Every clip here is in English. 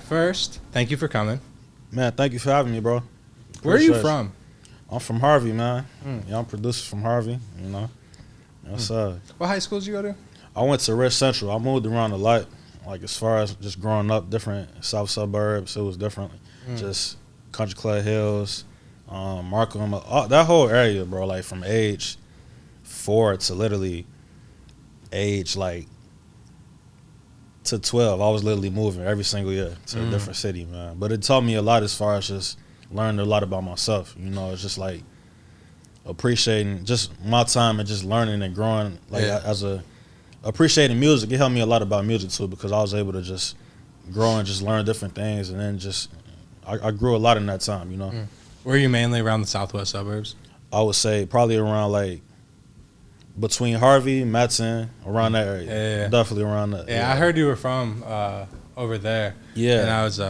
first, thank you for coming. Man, thank you for having me, bro. Where are you from? I'm from Harvey, man. Yeah, I'm producer from Harvey, you know. That's What high school did you go to? I went to Red Central. I moved around a lot, like as far as just growing up, different south suburbs. It was different. Just Country Club Hills, Markham, that whole area, bro. Like from age 4 to literally age like to 12, I was literally moving every single year to a different city, man. But it taught me a lot as far as just learning a lot about myself. You know, it's just like appreciating just my time and just learning and growing. Like appreciating music. It helped me a lot about music too, because I was able to just grow and just learn different things, and then just I grew a lot in that time. You know. Were you mainly around the southwest suburbs? I would say probably around like between Harvey, Matson, around that area. Yeah. Definitely around that. Yeah, I heard you were from over there. Yeah. And I was,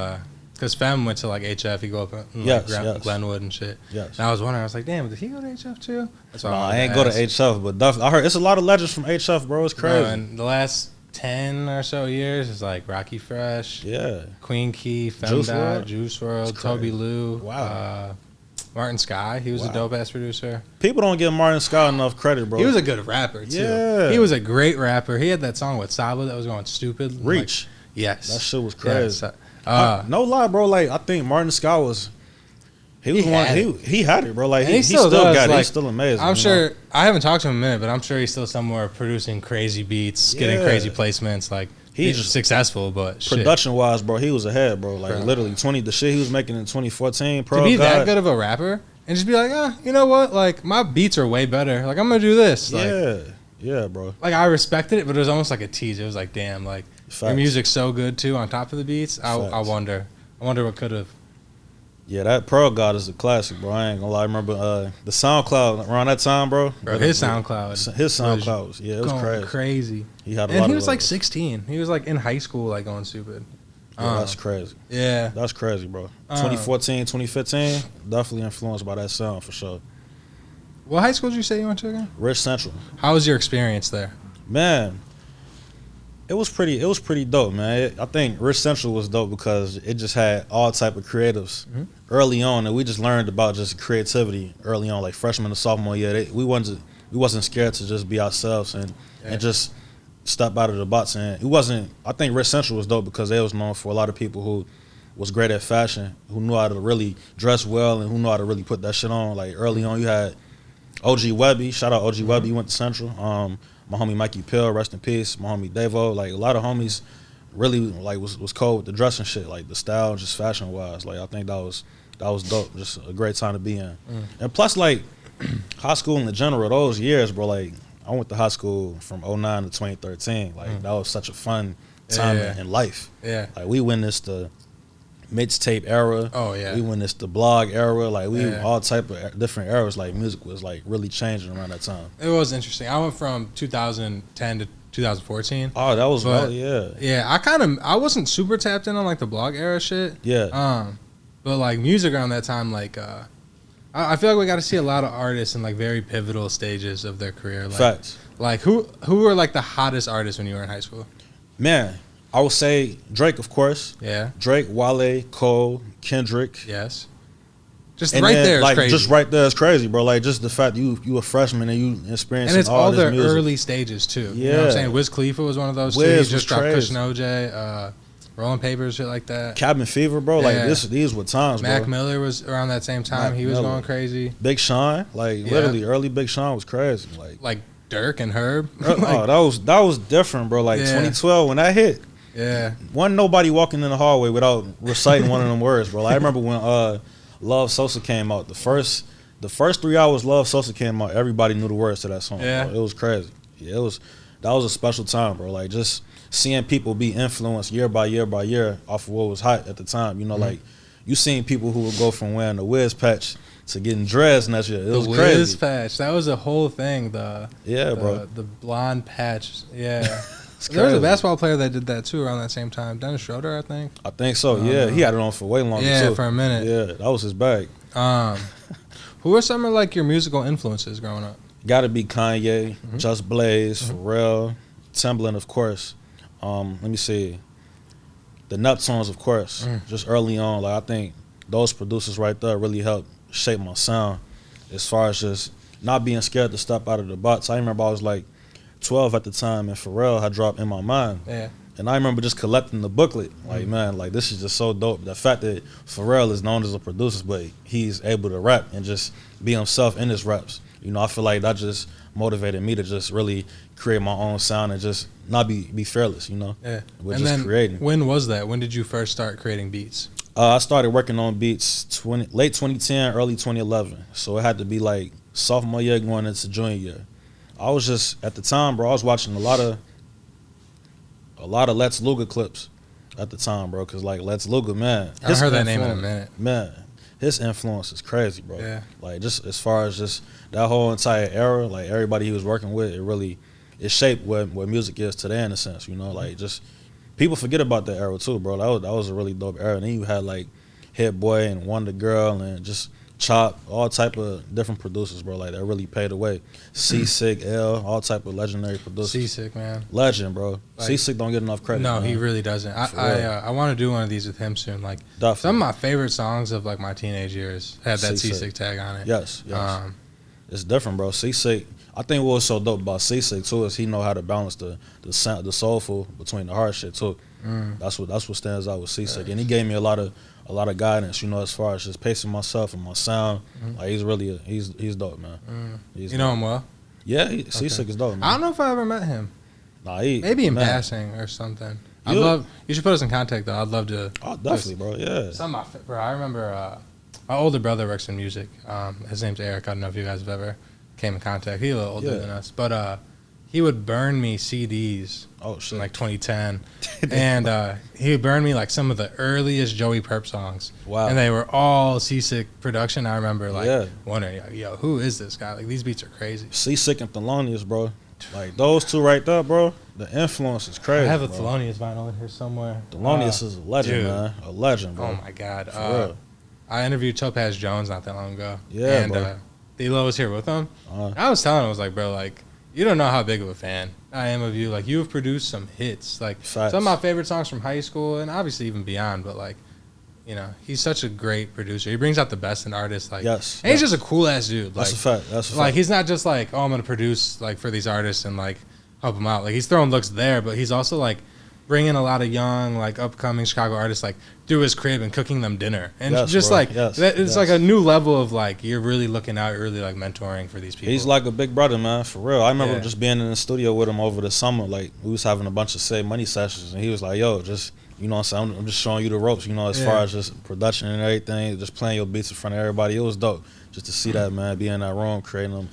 because Fem went to like HF, he go up in like Glenwood and shit. Yes. And I was wondering, I was like, damn, did he go to HF too? That's why I ain't go to HF, but definitely, I heard it's a lot of legends from HF, bro. It's crazy. No, and the last 10 or so years is like Rocky Fresh, Queen Key, Femdot, Juice WRLD, Toby Lou, Martin Sky. He was a dope ass producer. People don't give Martin Sky enough credit, bro. He was a good rapper too. Yeah. He was a great rapper. He had that song with Saba that was going stupid. Reach. Like, yes. That shit was crazy. Yes. No lie, bro. Like I think Martin Sky was. He had it, bro. Like he still does, got it. like, He's still amazing. I'm sure. I haven't talked to him in a minute, but I'm sure he's still somewhere producing crazy beats, getting crazy placements. Like he's just successful, but production wise, bro, he was ahead, bro. Like literally the shit he was making in 2014. To be that good of a rapper and just be like, you know what? Like my beats are way better. Like I'm gonna do this. Like, yeah, bro. Like I respected it, but it was almost like a tease. It was like, damn, like your music's so good too. On top of the beats, I wonder what could have. Yeah, that Pearl God is a classic, bro. I ain't gonna lie. I remember the SoundCloud around that time, bro. His SoundCloud was it was crazy. He had a lot. And he was like 16. He was like in high school, like going stupid. Yeah, that's crazy. Yeah, that's crazy, bro. 2014, 2015, definitely influenced by that sound for sure. What high school did you say you went to again? Rich Central. How was your experience there? Man, it was pretty dope, man. I think Rich Central was dope because it just had all type of creatives early on, and we just learned about just creativity early on, like freshman to sophomore year. We wasn't scared to just be ourselves and just step out of the box. And I think Rich Central was dope because they was known for a lot of people who was great at fashion, who knew how to really dress well and who knew how to really put that shit on. Like early on, you had OG Webby. Shout out OG Webby. He went to Central. My homie Mikey Pill, rest in peace. My homie Davo. Like a lot of homies really like was cold with the dressing shit, like the style, just fashion wise. Like I think that was dope. Just a great time to be in. And plus, like high school in the general, those years, bro. Like I went to high school from 2009 to 2013. Like that was such a fun time in life. Yeah. Like we witnessed the mixtape era. Oh yeah. We witnessed the blog era. Like we all type of different eras. Like music was like really changing around that time. It was interesting. I went from 2010 to 2014. Oh, that was Yeah, I wasn't super tapped in on like the blog era shit. Yeah. But like music around that time, like I feel like we got to see a lot of artists in like very pivotal stages of their career. Like, Facts. Like who were like the hottest artists when you were in high school? Man, I would say Drake, of course. Yeah. Drake, Wale, Cole, Kendrick. Yes. Just and right there, like crazy. Just right there is crazy, bro. Like just the fact you a freshman and you experiencing and it's all their music. Early stages too. Yeah. You know what I'm saying? Wiz Khalifa was one of those too. He just dropped Kush and OJ, Rolling Papers, shit like that. Cabin Fever, bro. Like these were times, bro. Mac Miller was around that same time. He was going crazy. Big Sean, like literally early Big Sean was crazy. Like Dirk and Herb. Oh, that was different, bro. Like 2012 when that hit. Yeah. Wasn't nobody walking in the hallway without reciting one of them words, bro. Like, I remember when Love Sosa came out. The first 3 hours Love Sosa came out, everybody knew the words to that song. Yeah. Bro. It was crazy. Yeah, that was a special time, bro. Like just seeing people be influenced year by year by year off of what was hot at the time. You know, like you seen people who would go from wearing a whiz patch to getting dressed and that shit. It was crazy. The whiz patch. That was a whole thing. Bro. The blonde patch. Yeah. There was a basketball player that did that too around that same time. Dennis Schroeder, I think. I think so. Yeah, he had it on for way longer. Yeah, too. for a minute. Yeah, that was his bag. Who are some of like your musical influences growing up? Got to be Kanye, Just Blaze, Pharrell, Timbaland, of course. Let me see. the Neptunes, of course, just early on. Like I think those producers right there really helped shape my sound as far as just not being scared to step out of the box. I remember I was like 12 at the time, and Pharrell had dropped In My Mind. Yeah. And I remember just collecting the booklet. Like, man, like this is just so dope. The fact that Pharrell is known as a producer, but he's able to rap and just be himself in his raps. You know, I feel like that just motivated me to just really create my own sound and just not be fearless, you know? Yeah. With and just then creating. When was that? When did you first start creating beats? I started working on beats late 2010, early 2011. So it had to be like sophomore year going into junior year. I was just, at the time, bro, I was watching a lot of Lex Luger clips at the time, bro, because like Lex Luger, man, I heard that name in a minute. Man, his influence is crazy, bro. Yeah. Like just as far as just that whole entire era, like everybody he was working with, it shaped what music is today in a sense, you know. Like just people forget about that era too, bro. That was a really dope era. And then you had like Hit Boy and Wonder Girl and just Chop, all type of different producers, bro. Like that really paid the way. C-Sick, L, all type of legendary producers. C-Sick, man, legend, bro. Like, C-Sick don't get enough credit. No, man. He really doesn't. I want to do one of these with him soon. Like definitely. Some of my favorite songs of like my teenage years had that C-Sick tag on it. Yes. It's different, bro. C-Sick. I think what was so dope about C-Sick too is he know how to balance the sound, the soulful between the hard shit too. That's what stands out with C-Sick, and he gave me a lot of guidance, you know, as far as just pacing myself and my sound. Like he's really he's dope, man. You know him well? Yeah, C-Sick is dope, man. I don't know if I ever met him. Nah, maybe in passing or something. You should put us in contact though. I'd love to. Oh, definitely, bro. Yeah. Bro, I remember my older brother works in music. His name's Eric. I don't know if you guys have ever came in contact. He's a little older than us, but he would burn me CDs. Oh shit! In like 2010, and he would burn me like some of the earliest Joey Perp songs. Wow! And they were all C-Sick production. I remember like wondering, yo, who is this guy? Like these beats are crazy. C-Sick and Thelonious, bro. Like those two right there, bro. The influence is crazy. I have a Thelonious vinyl in here somewhere. Thelonious is a legend, man. A legend, bro. Oh my god! I interviewed Topaz Jones not that long ago. Yeah, and bro. D-Lo was here with him. I was telling him, I was like, bro, like, you don't know how big of a fan I am of you. Like, you have produced some hits. Like, some of my favorite songs from high school and obviously even beyond. But, like, you know, he's such a great producer. He brings out the best in artists. Like, and he's just a cool-ass dude. Like, that's a fact. That's a fact. Like, he's not just like, oh, I'm going to produce, like, for these artists and, like, help them out. Like, he's throwing looks there, but he's also, like, bringing a lot of young, like, upcoming Chicago artists, like, through his crib and cooking them dinner. And just, bro. Like, it's like a new level of, like, you're really looking out, you're really, like, mentoring for these people. He's like a big brother, man, for real. I remember just being in the studio with him over the summer. Like, we was having a bunch of Save Money sessions, and he was like, yo, just, you know what I'm saying, I'm just showing you the ropes, you know, as far as just production and everything, just playing your beats in front of everybody. It was dope just to see that, man, be in that room, creating them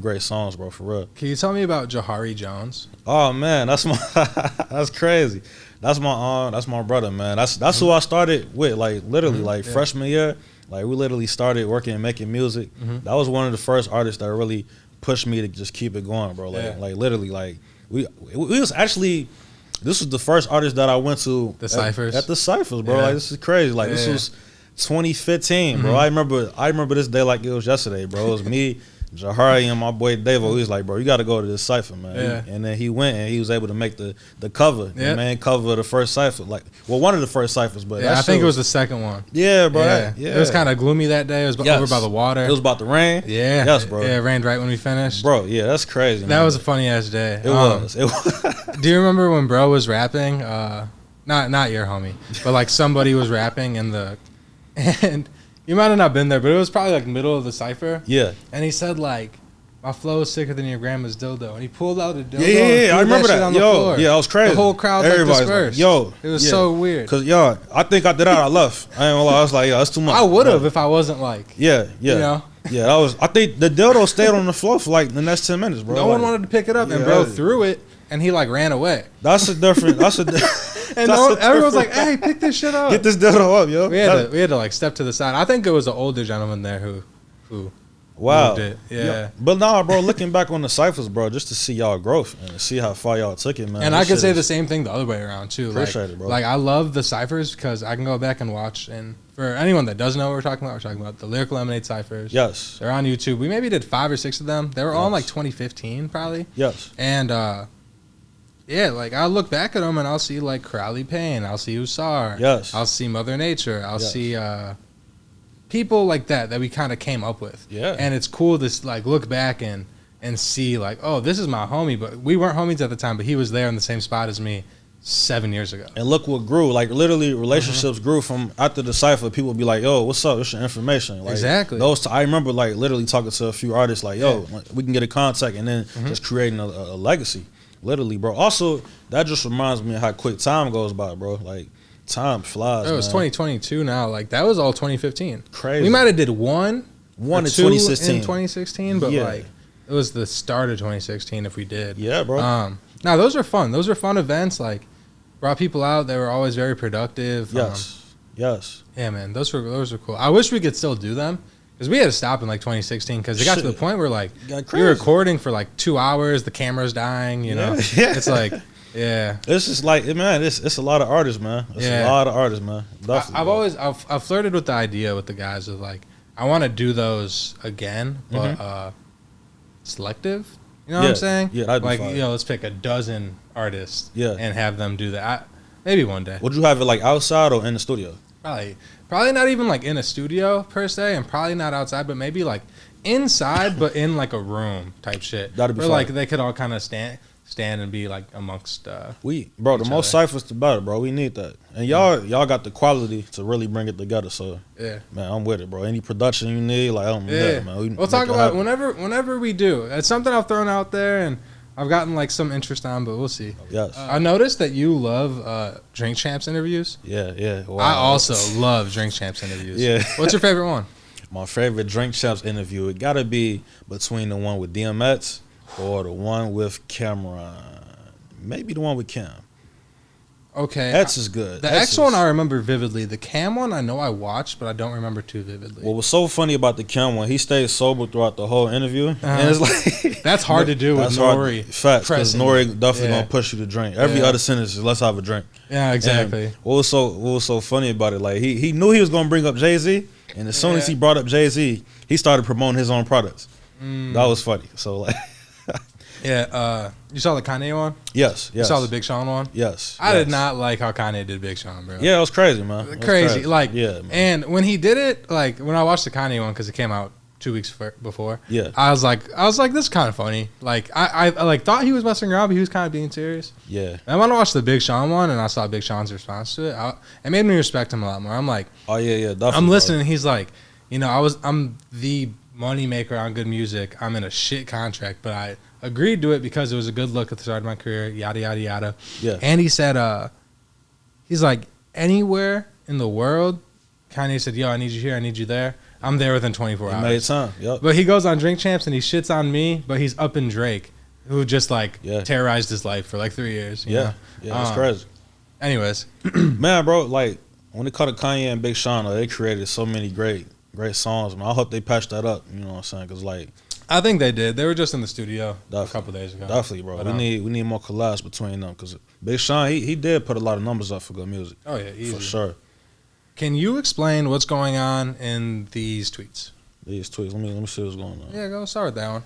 great songs, bro, for real. Can you tell me about Jahari Jones? Oh, man, that's crazy. That's my brother, man. That's who I started with, like literally, like freshman year. Like we literally started working and making music. That was one of the first artists that really pushed me to just keep it going, bro. Like literally, like we was actually, this was the first artist that I went to the cyphers at the cyphers, bro. Like this is crazy. Like this was 2015, bro. I remember this day like it was yesterday, bro. It was me, Jahari, and my boy Davo. He was like, bro, you got to go to this cypher, man. And then he went and he was able to make the cover, the main cover of the first cypher. Like, well, one of the first cyphers, but I think it was the second one. Yeah, bro. It was kind of gloomy that day. It was over by the water. It was about to rain. Yeah. Yes, bro. Yeah, it rained right when we finished. Bro, yeah, that's crazy. That was a funny ass day. It was. Do you remember when bro was rapping? Not your homie, but like somebody was rapping and you might have not been there, but it was probably like middle of the cypher. Yeah. And he said like, my flow is sicker than your grandma's dildo. And he pulled out a dildo. Yeah, I remember that. Yo, yeah, I was crazy. The whole crowd like dispersed. Yo. It was so weird. Cause yo, I think after that I left. I ain't gonna lie, I was like, yo, that's too much. I would have if I wasn't like. Yeah. You know? Yeah, I think the dildo stayed on the floor for like the next 10 minutes, bro. No one wanted to pick it up, and bro threw it, and he like ran away. And everyone was like, "Hey, pick this shit up. Get this dildo up, yo." We had to like step to the side. I think it was an older gentleman there who moved it. Yeah. But nah, bro, looking back on the cyphers, bro, just to see y'all growth and to see how far y'all took it, man. And I could say the same thing the other way around too. Appreciate it, bro. Like I love the cyphers because I can go back and watch. And for anyone that doesn't know what we're talking about the Lyrical Lemonade cyphers. Yes. They're on YouTube. We maybe did 5 or 6 of them. They were all in like 2015 probably. Yes. And Yeah, like I'll look back at them and I'll see like Crowley Payne, I'll see Usar, Yes, I'll see Mother Nature, I'll see people like that we kind of came up with. Yeah, and it's cool to like look back and see like, oh, this is my homie, but we weren't homies at the time, but he was there in the same spot as me 7 years ago. And look what grew. Like literally, relationships grew from after the cypher. People would be like, "Yo, what's up? What's your information?" Like, exactly. I remember like literally talking to a few artists like, "Yo, we can get a contact," and then just creating a legacy. Literally, bro. Also, that just reminds me of how quick time goes by, bro. Like time flies. It was 2022 now. Like that was all 2015. Crazy. We might have did one in two 2016. in 2016, but like it was the start of 2016 if we did. Yeah, bro. Now those are fun. Those are fun events. Like brought people out. They were always very productive. Yes. Yeah, man. Those were cool. I wish we could still do them. Because we had to stop in like 2016 because it got to the point where like you're recording for like 2 hours, the camera's dying, you know? Yeah. It's like, yeah. It's just like, man, it's a lot of artists, man. It's a lot of artists, man. I've flirted with the idea with the guys of like, I want to do those again, but selective. You know what I'm saying? Yeah, that'd be like, fine. you know, let's pick a dozen artists and have them do that. Maybe one day. Would you have it like outside or in the studio? Probably not even like in a studio per se, and probably not outside, but maybe like inside, but in like a room type shit. That'd be where fun. Like they could all kind of stand and be like amongst. The most cyphers the better, bro. We need that, and y'all got the quality to really bring it together. So yeah, man, I'm with it, bro. Any production you need, like I'm with it, man. We'll talk about it whenever we do. It's something I've thrown out there and I've gotten like some interest on, but we'll see. Yes. I noticed that you love Drink Champs interviews. Yeah. Wow. I also love Drink Champs interviews. Yeah. What's your favorite one? My favorite Drink Champs interview, it gotta be between the one with DMX or the one with Cameron. Maybe the one with Cam. Okay. X is good. The X one I remember vividly. The Cam one I know I watched, but I don't remember too vividly. What was so funny about the Cam one, he stayed sober throughout the whole interview. And it's like that's hard to do with Nori. Facts, because Nori definitely gonna push you to drink. Every other sentence is let's have a drink. Yeah, exactly. And what was so funny about it? Like he knew he was gonna bring up Jay-Z, and as soon as he brought up Jay-Z, he started promoting his own products. That was funny. So like you saw the Kanye one? Yes. You saw the Big Sean one? Yes. I did not like how Kanye did Big Sean, bro. Yeah, it was crazy, man. Crazy. Like, yeah, man. And when he did it, like when I watched the Kanye one because it came out 2 weeks before. Yeah. I was like, this is kind of funny. Like I like thought he was messing around, but he was kind of being serious. Yeah. And when I watched the Big Sean one and I saw Big Sean's response to it, it made me respect him a lot more. I'm like, oh yeah, definitely. I'm listening. And he's like, you know, I'm the money maker on good music. I'm in a shit contract, but I agreed to it because it was a good look at the start of my career. Yada yada yada. Yeah. And he said, he's like, anywhere in the world, Kanye said, yo, I need you here, I need you there. I'm there within 24 hours. Made time. Yep. But he goes on Drink Champs and he shits on me, but he's up in Drake, who just like terrorized his life for like 3 years. You know? That's crazy. Anyways, man, bro, like when it comes to Kanye and Big Sean, they created so many great songs, man. I hope they patched that up. You know what I'm saying? Because like, I think they did. They were just in the studio a couple days ago. Definitely, bro. But we need more collabs between them because Big Sean, he did put a lot of numbers up for good music. Oh yeah, easy. For sure. Can you explain what's going on in these tweets? These tweets. Let me see what's going on. Yeah, go start with that one.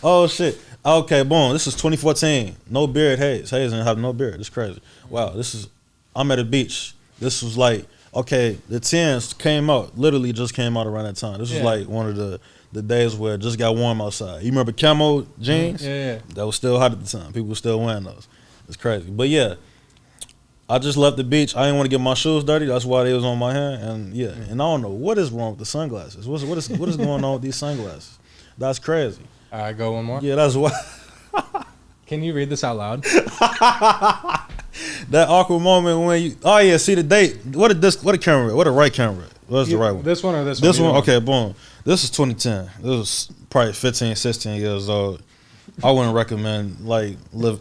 Oh shit. Okay, boom. This is 2014. No beard Haze. Haze didn't have no beard. It's crazy. Wow. I'm at a beach. This was like, okay, the 10s came out. Literally just came out around that time. This was like one of the days where it just got warm outside. You remember camo jeans? Yeah. That was still hot at the time. People were still wearing those. It's crazy. But yeah, I just left the beach. I didn't want to get my shoes dirty. That's why they was on my hand. And yeah, and I don't know what is wrong with the sunglasses. What is going on with these sunglasses? That's crazy. All right, go one more. Yeah, that's why. Can you read this out loud? That awkward moment when you. Oh yeah, see the date. What a camera? What a right camera? What's the right one? This one or this one? This one. Okay, boom. This is 2010. This was probably 15, 16 years old. I wouldn't recommend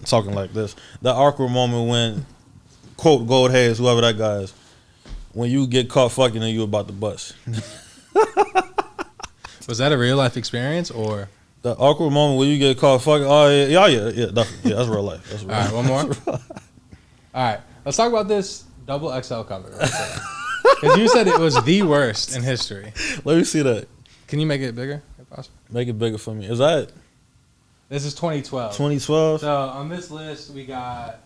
talking like this. That awkward moment when, quote Gold Haze, whoever that guy is, when you get caught fucking and you about to bust. Was that a real life experience or? The awkward moment when you get caught fucking. Oh yeah, definitely. Yeah, that's real life. That's real life. All right, one more. All right, let's talk about this double XL cover. Because you said it was the worst in history. Let me see that. Can you make it bigger if possible? Make it bigger for me. Is that it? This is 2012. 2012. So on this list we got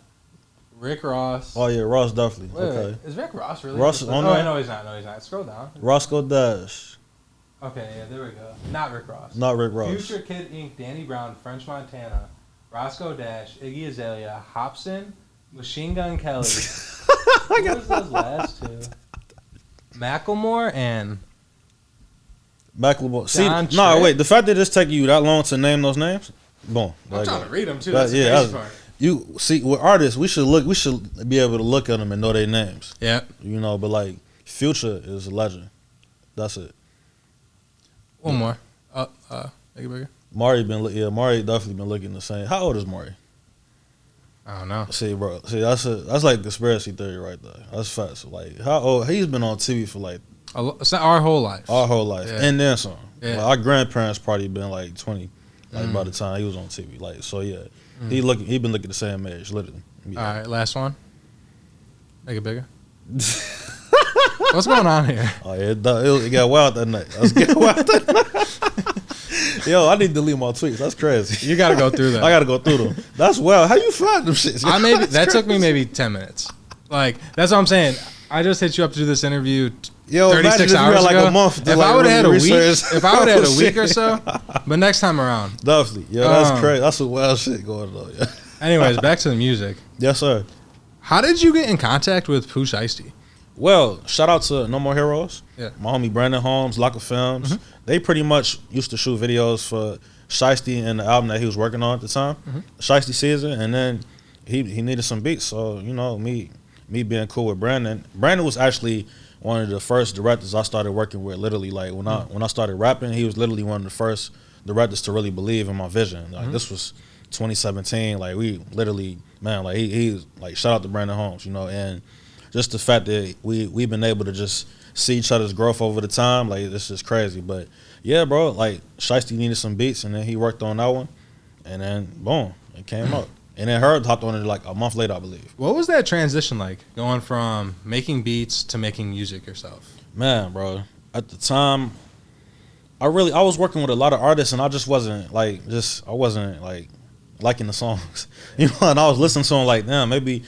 Rick Ross. Oh yeah, Ross definitely. Wait, is Rick Ross really? Ross is on there? No, he's not. No, he's not. Scroll down. Roscoe Dash. Okay, yeah, there we go. Not Rick Ross. Not Rick Ross. Future Kid Inc., Danny Brown, French Montana, Roscoe Dash, Iggy Azalea, Hobson, Machine Gun Kelly. What was those last two? Macklemore and Macklemore. See, John no, Tripp. wait. The fact that it's taking you that long to name those names, boom. I'm trying to read them too. That, That's the crazy yeah, part. You see, with artists, we should be able to look at them and know their names. Yeah. You know, but like Future is a legend. That's it. One more. Make it bigger. Mari definitely been looking the same. How old is Mari? I don't know. See, bro. See, that's like conspiracy theory right there. That's facts. Like, how old? He's been on TV for like It's not our whole life. our whole life, Yeah. and then some. Yeah. Like, our grandparents probably been like 20, like by the time he was on TV. Like, so yeah, he been looking the same age, literally. Yeah. All right, last one. Make it bigger. What's going on here? Oh yeah, it got wild that night. Let's get wild that night. Yo, I need to delete my tweets. That's crazy. You got to go through that. I got to go through them. That's wild. How you find them shits? That took me maybe 10 minutes. Like, that's what I'm saying. I just hit you up to do this interview 36 hours like ago. a month to if like I would have had a week, research. if I would have had a week or so, but next time around. Definitely. Yeah, that's crazy. That's some wild shit going on. Yeah. Anyways, back to the music. Yes, sir. How did you get in contact with Pooh Shiesty? Well, shout out to No More Heroes. Yeah. My homie Brandon Holmes, Locker Films. Mm-hmm. They pretty much used to shoot videos for Shiesty and the album that he was working on at the time, Shiesty Season, and then he needed some beats. So, you know, me being cool with Brandon. Brandon was actually one of the first directors I started working with. Literally, like when I started rapping, he was literally one of the first directors to really believe in my vision. Like this was 2017. Like we literally, man, like he's like, shout out to Brandon Holmes, you know, and just the fact that we've been able to just see each other's growth over the time, like this is crazy. But yeah, bro, like Shiesty needed some beats, and then he worked on that one, and then boom, it came out. And then Herb hopped on it like a month later, I believe. What was that transition like, going from making beats to making music yourself? Man, bro, at the time, I was working with a lot of artists, and I just wasn't like, I wasn't like liking the songs, you know. And I was listening to them like, damn, maybe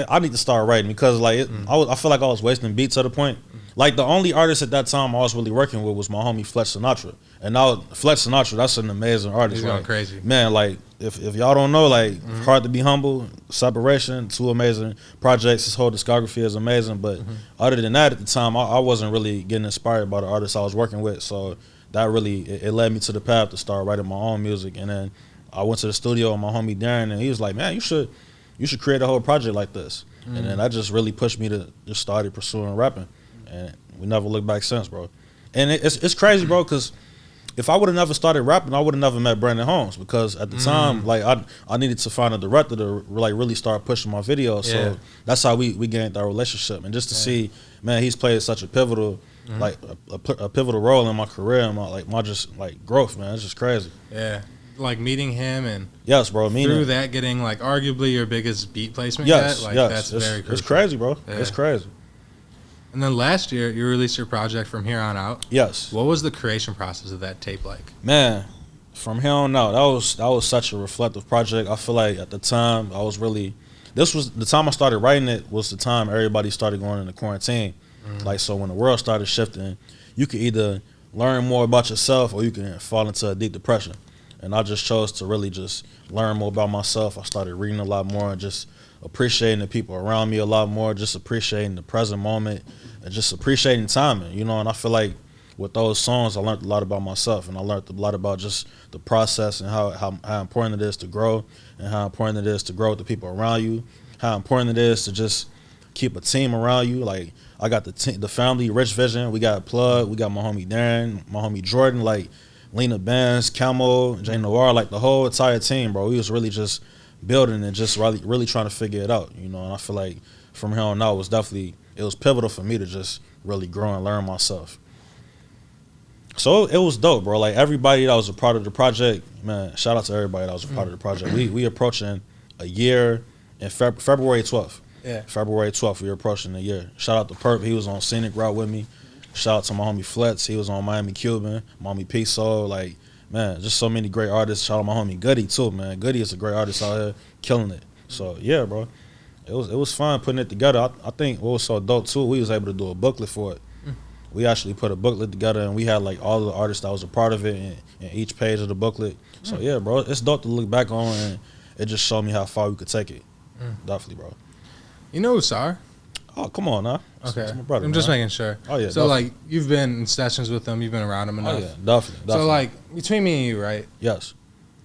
I need to start writing, because like I feel like I was wasting beats at a point. Like the only artist at that time I was really working with was my homie Flex Sinatra, and now Flex Sinatra, that's an amazing artist. He's going like, crazy, man. Like if y'all don't know, like Hard to Be Humble, Separation, 2 amazing projects. His whole discography is amazing. But other than that, at the time I wasn't really getting inspired by the artists I was working with. So that really it led me to the path to start writing my own music. And then I went to the studio with my homie Darren, and he was like, man, you should create a whole project like this. And then that just really pushed me to just started pursuing rapping, and we never looked back since, bro. And it's crazy, bro, because if I would have never started rapping, I would have never met Brandon Holmes, because at the time, like I needed to find a director to like really start pushing my videos. Yeah. So that's how we gained our relationship, and just to see, man, he's played such a pivotal like a pivotal role in my career and my just like growth, man. It's just crazy. Yeah. Like meeting him, and yes, bro. Through that, getting like arguably your biggest beat placement. Yes, yet? Like, yes. That's very crucial. It's crazy, bro. Yeah. It's crazy. And then last year, you released your project From Here On Out. Yes. What was the creation process of that tape like? Man, From Here On Out, that was such a reflective project. I feel like at the time this was the time I started writing it, was the time everybody started going into quarantine. Like, so when the world started shifting, you could either learn more about yourself or you can fall into a deep depression. And I just chose to really just learn more about myself. I started reading a lot more and just appreciating the people around me a lot more, just appreciating the present moment and just appreciating timing, you know. And I feel like with those songs, I learned a lot about myself, and I learned a lot about just the process and how important it is to grow, and how important it is to grow with the people around you, how important it is to just keep a team around you. Like, I got the family, Rich Vision, we got Plug, we got my homie Darren, my homie Jordan, like Lena Benz, Camo, Jay Noir, like the whole entire team, bro. We was really just building and just really trying to figure it out, you know. And I feel like From Here On Out was pivotal for me to just really grow and learn myself. So it was dope, bro. Like, everybody that was a part of the project, man, shout out to everybody that was a part of the project. We approaching a year in February 12th. Yeah. February 12th, we were approaching a year. Shout out to Perp, he was on Scenic Route with me. Shout out to my homie Flex, he was on Miami Cuban, my homie P Soul. Like, man, just so many great artists. Shout out my homie Goody too, man. Goody is a great artist out here, killing it. So yeah, bro, it was fun putting it together. I think what was so dope too, we was able to do a booklet for it. We actually put a booklet together, and we had like all of the artists that was a part of it in each page of the booklet. So yeah, bro, it's dope to look back on, and it just showed me how far we could take it. Definitely, bro. You know Usar? Oh, come on now. Okay, that's my brother, I'm just making sure. Oh yeah. So definitely. like, you've been in sessions with him, you've been around him enough. Oh yeah, definitely. So like, between me and you, right? Yes.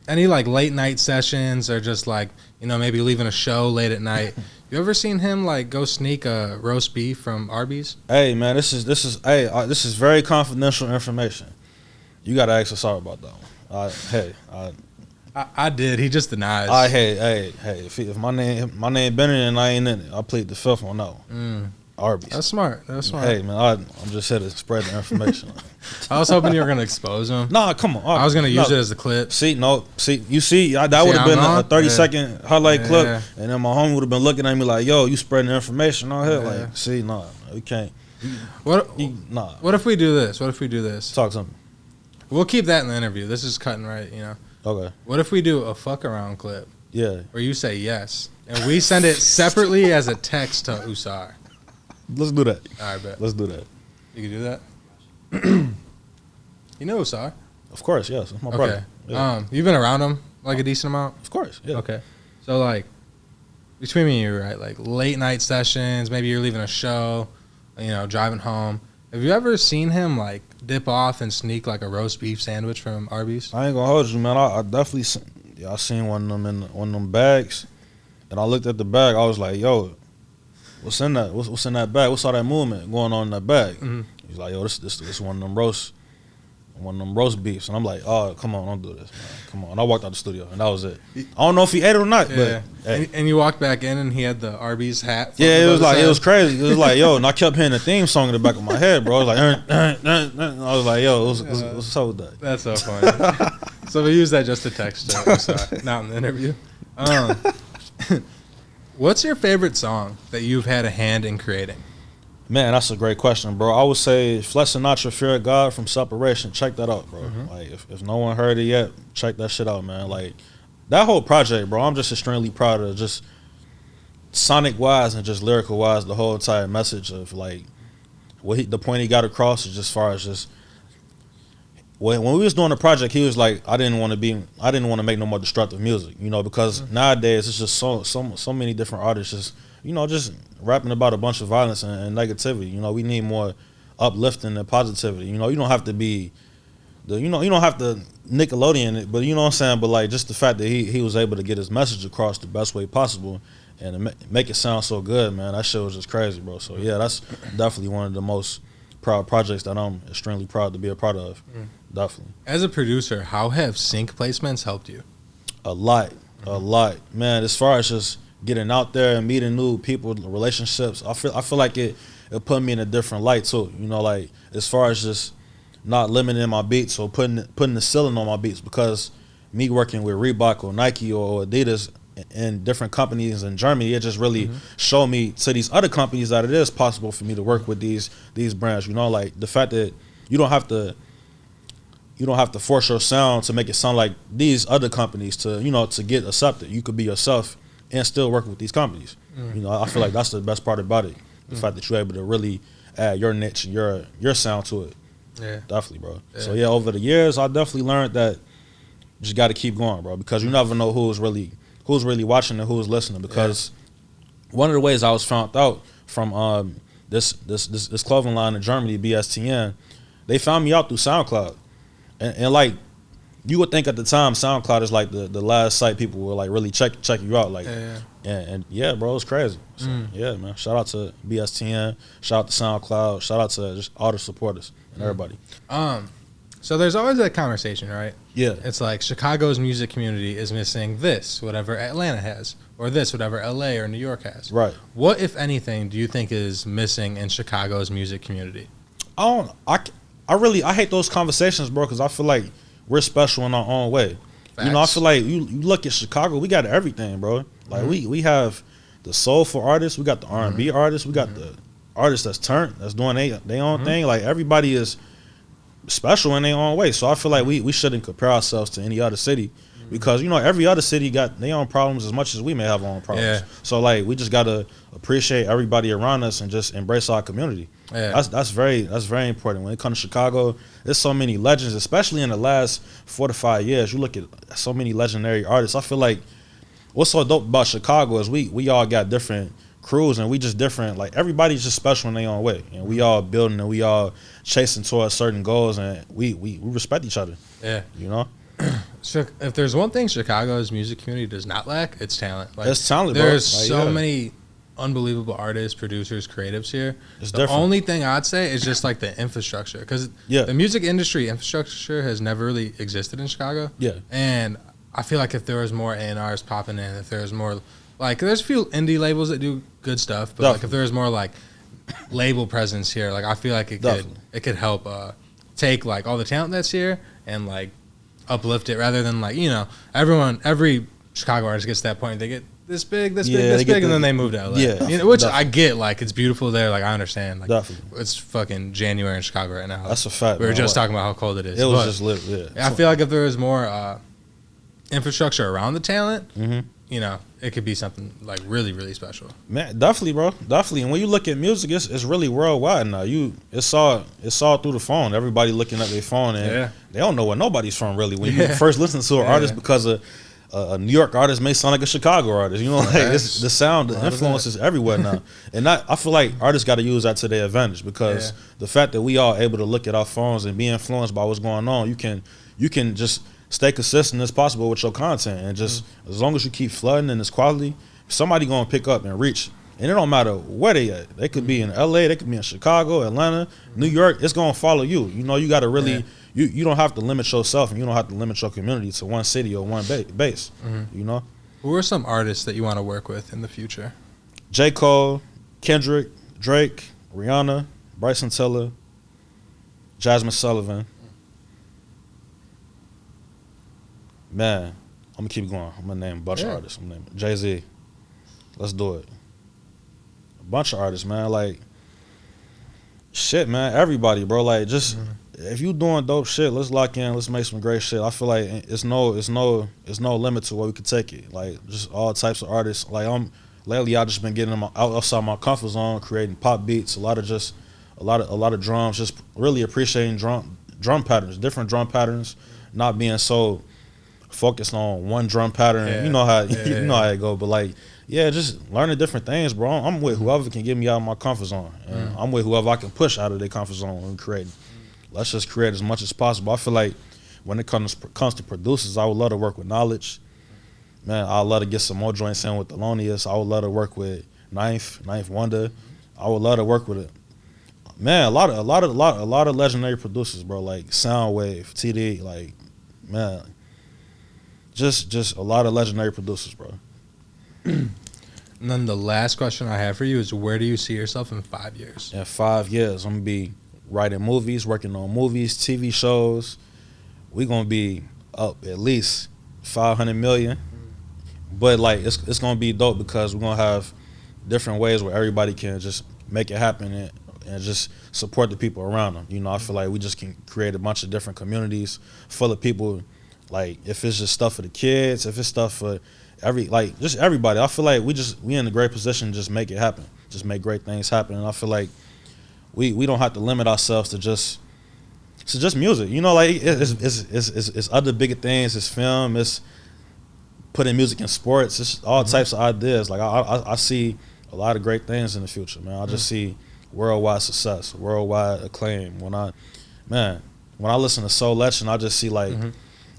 Any like late night sessions, or just like, you know, maybe leaving a show late at night? You ever seen him like go sneak a roast beef from Arby's? Hey man, this is very confidential information. You gotta ask Usar about that one. I did. He just denies. Hey. If my name been in it and I ain't in it, I plead the fifth on that one. Arby's. That's smart. Hey man, I'm just here to spread the information. I was hoping you were gonna expose him. Nah, come on. I was gonna use it as a clip. You see, that would have been a 30-second highlight clip, and then my homie would have been looking at me like, "Yo, you spreading the information on here?" Like, see, nah, we can't. What if we do this? Talk to me. We'll keep that in the interview. This is cutting right, you know. Okay. What if we do a fuck around clip? Yeah. Where you say yes, and we send it separately as a text to Usar. Let's do that. All right, bet. Let's do that. You can do that. You know Usar? Of course, yes. That's my brother. Yeah. You've been around him like a decent amount? Of course, yeah. Okay. So like, between me and you, right? Like late night sessions, maybe you're leaving a show, you know, driving home. Have you ever seen him like dip off and sneak like a roast beef sandwich from Arby's? I ain't gonna hold you, man. I definitely I seen one of them in one of them bags, and I looked at the bag. I was like, yo, what's in that? What's in that bag? What's all that movement going on in that bag? He's like, yo, this one of them roast beefs. And I'm like, oh, come on, don't do this, man. Come on. And I walked out the studio, and that was it. I don't know if he ate it or not, but hey. And you walked back in, and he had the Arby's hat. Yeah, it was crazy. It was like, yo, and I kept hearing the theme song in the back of my head, bro. It was like, I was like, yo, what's so with that? That's so funny. So we use that just to text not in the interview. What's your favorite song that you've had a hand in creating? Man, that's a great question, bro. I would say Flex Sinatra, Fear of God from Separation. Check that out, bro. Like, if no one heard it yet, check that shit out, man. Like, that whole project, bro, I'm just extremely proud of just sonic-wise and just lyrical-wise, the whole entire message of, like, the point he got across is just as far as just, when we was doing the project, he was like, I didn't want to make no more destructive music, you know, because nowadays it's just so many different artists just, you know, just rapping about a bunch of violence and negativity. You know, we need more uplifting and positivity. You know, you don't have to be you don't have to Nickelodeon it, but you know what I'm saying? But like, just the fact that he was able to get his message across the best way possible and make it sound so good, man, that shit was just crazy, bro. So yeah, that's definitely one of the most proud projects that I'm extremely proud to be a part of. Definitely. As a producer, how have sync placements helped you? A lot, man. As far as just getting out there and meeting new people, relationships, I feel like it put me in a different light too. You know, like as far as just not limiting my beats or putting the ceiling on my beats, because me working with Reebok or Nike or Adidas and different companies in Germany, it just really showed me to these other companies that it is possible for me to work with these brands. You know, like the fact that you don't have to force your sound to make it sound like these other companies to get accepted. You could be yourself and still work with these companies. You know, I feel like that's the best part about it. The fact that you're able to really add your niche and your sound to it. Yeah. Definitely, bro. Yeah. So yeah, over the years, I definitely learned that you just got to keep going, bro, because you never know who's really watching and who's listening. Because one of the ways I was found out from this clothing line in Germany, BSTN, they found me out through SoundCloud, and like, you would think at the time SoundCloud is like the last site people will like really check you out, like, and yeah, bro, it's crazy. So, yeah, man. Shout out to BSTN, shout out to SoundCloud, shout out to just all the supporters and everybody. So there's always that conversation, right? Yeah. It's like Chicago's music community is missing this, whatever Atlanta has, or this, whatever LA or New York has. Right. What, if anything, do you think is missing in Chicago's music community? I hate those conversations, bro, because I feel like we're special in our own way. Facts. You know, I feel like you look at Chicago, we got everything, bro. Like we have the soulful artists, we got the R&B artists, we got the artists that's doing their own thing. Like everybody is special in their own way. So I feel like we shouldn't compare ourselves to any other city. Because, every other city got their own problems as much as we may have our own problems. Yeah. So, like, we just got to appreciate everybody around us and just embrace our community. Yeah. That's very important. When it comes to Chicago, there's so many legends, especially in the last 4 to 5 years. You look at so many legendary artists. I feel like what's so dope about Chicago is we all got different crews and we just different. Like, everybody's just special in their own way. And we all building and we all chasing towards certain goals and we respect each other. Yeah. If there's one thing Chicago's music community does not lack, it's talent. Like, it's talent, bro. There's so many unbelievable artists, producers, creatives here. The only thing I'd say is just like the infrastructure, because the music industry infrastructure has never really existed in Chicago. Yeah, and I feel like if there was more A&Rs popping in, if there was more, like, there's a few indie labels that do good stuff, but like if there was more like label presence here, like I feel like it could help take like all the talent that's here and like uplift it, rather than like, every Chicago artist gets to that point, they get this big, and then they move to LA. Yeah, which I get, like, it's beautiful there, like I understand, like it's fucking January in Chicago right now. That's a fact. We were just talking about how cold it is. It was just lit. Yeah, I feel like if there was more infrastructure around the talent, it could be something like really, really special. Man, definitely, bro, definitely. And when you look at music, it's really worldwide now. It's all through the phone. Everybody looking at their phone, and they don't know where nobody's from really. When you first listen to an artist, because a New York artist may sound like a Chicago artist. Like it's the sound, the influence is everywhere now. And I feel like artists got to use that to their advantage, because the fact that we are able to look at our phones and be influenced by what's going on, you can just stay consistent as possible with your content, and just as long as you keep flooding and it's quality, somebody gonna pick up and reach. And it don't matter where they at. They could be in LA, they could be in Chicago, Atlanta, New York. It's gonna follow you. You got to really you don't have to limit yourself, and you don't have to limit your community to one city or one base. Who are some artists that you want to work with in the future? J. Cole, Kendrick, Drake, Rihanna, Bryson Tiller, Jasmine Sullivan. Man, I'm gonna keep going. I'm gonna name a bunch of artists. I'm gonna name Jay-Z. Let's do it. A bunch of artists, man. Like, shit, man. Everybody, bro. Like, just if you doing dope shit, let's lock in. Let's make some great shit. I feel like it's no limit to where we could take it. Like, just all types of artists. Like, lately I just been getting outside my comfort zone, creating pop beats. A lot of drums. Just really appreciating drum patterns, different drum patterns, not being so focused on one drum pattern. You know how it go. But like, just learning different things, bro. I'm with whoever can get me out of my comfort zone, and I'm with whoever I can push out of their comfort zone and create. Let's just create as much as possible. I feel like when it comes to producers, I would love to work with Knowledge. Man, I'd love to get some more joints in with Thelonious. I would love to work with Ninth Wonder. I would love to work with it. Man, a lot of legendary producers, bro. Like Soundwave, TD, like, man. Just a lot of legendary producers, bro. And then the last question I have for you is, where do you see yourself in 5 years? In 5 years, I'm going to be writing movies, working on movies, TV shows. We're going to be up at least 500 million. But, like, it's going to be dope, because we're going to have different ways where everybody can just make it happen and just support the people around them. I feel like we just can create a bunch of different communities full of people. Like, if it's just stuff for the kids, if it's stuff for just everybody, I feel like we in a great position to just make it happen, just make great things happen. And I feel like we don't have to limit ourselves to just music. Like it's other bigger things. It's film. It's putting music in sports. It's all types of ideas. Like I see a lot of great things in the future, man. I just see worldwide success, worldwide acclaim. When I listen to Soul Legend, I just see like.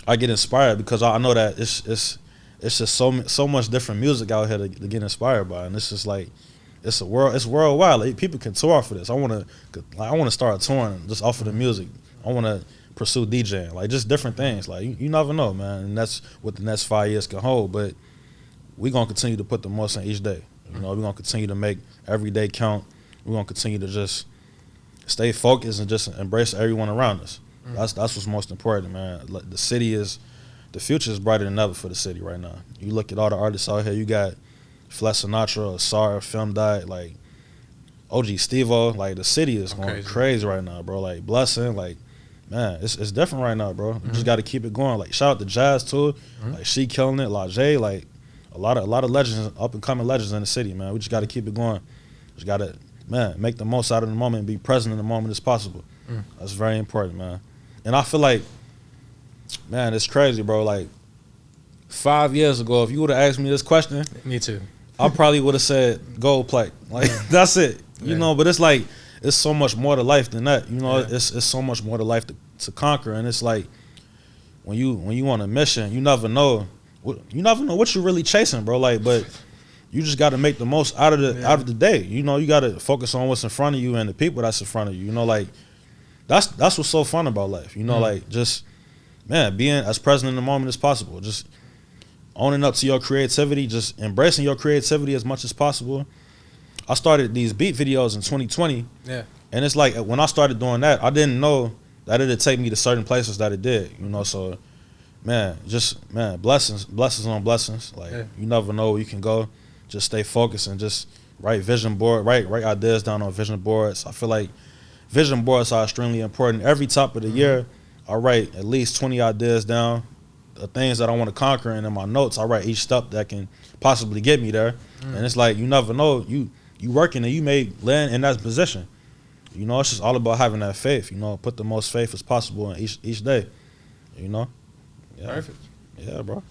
I get inspired, because I know that it's just so much different music out here to get inspired by, and it's just like it's worldwide. Like, people can tour for this. I want to start touring just off of the music. I want to pursue DJing, like just different things. Like you never know, man, and that's what the next 5 years can hold. But we're gonna continue to put the most in each day. We're gonna continue to make every day count. We're gonna continue to just stay focused and just embrace everyone around us. That's what's most important, man. Like, the future is brighter than ever for the city right now. You look at all the artists out here. You got Flex Sinatra, Asar, Film Died, like OG Steve-O. Like, the city is going crazy right now, bro. Like, Blessing, like, man, it's different right now, bro. You just got to keep it going. Like, shout out to Jazz too. Like, she killing it. Lajay, like a lot of legends, up and coming legends in the city, man. We just got to keep it going. Just got to, man, make the most out of the moment and be present in the moment as possible. That's very important, man. And I feel like, man, it's crazy, bro. Like 5 years ago, if you would have asked me this question, me too, I probably would have said gold plate. Like that's it, you know. But it's like it's so much more to life than that, you know. It's so much more to life to conquer, and it's like when you on a mission, you never know what you're really chasing, bro. Like, but you just got to make the most out of the day. You know, you got to focus on what's in front of you and the people that's in front of you. You know, like that's what's so fun about life. You know, like just, man, being as present in the moment as possible. Just owning up to your creativity, just embracing your creativity as much as possible. I started these beat videos in 2020. Yeah. And it's like when I started doing that, I didn't know that it'd take me to certain places that it did. You know, so man, blessings on blessings. Like you never know where you can go. Just stay focused and just write vision board, write ideas down on vision boards. I feel like vision boards are extremely important. Every top of the year, I write at least 20 ideas down, the things that I want to conquer, and in my notes, I write each step that can possibly get me there. And it's like you never know, you working and you may land in that position. You know, it's just all about having that faith. You know, put the most faith as possible in each day. You know, Perfect. Yeah, bro.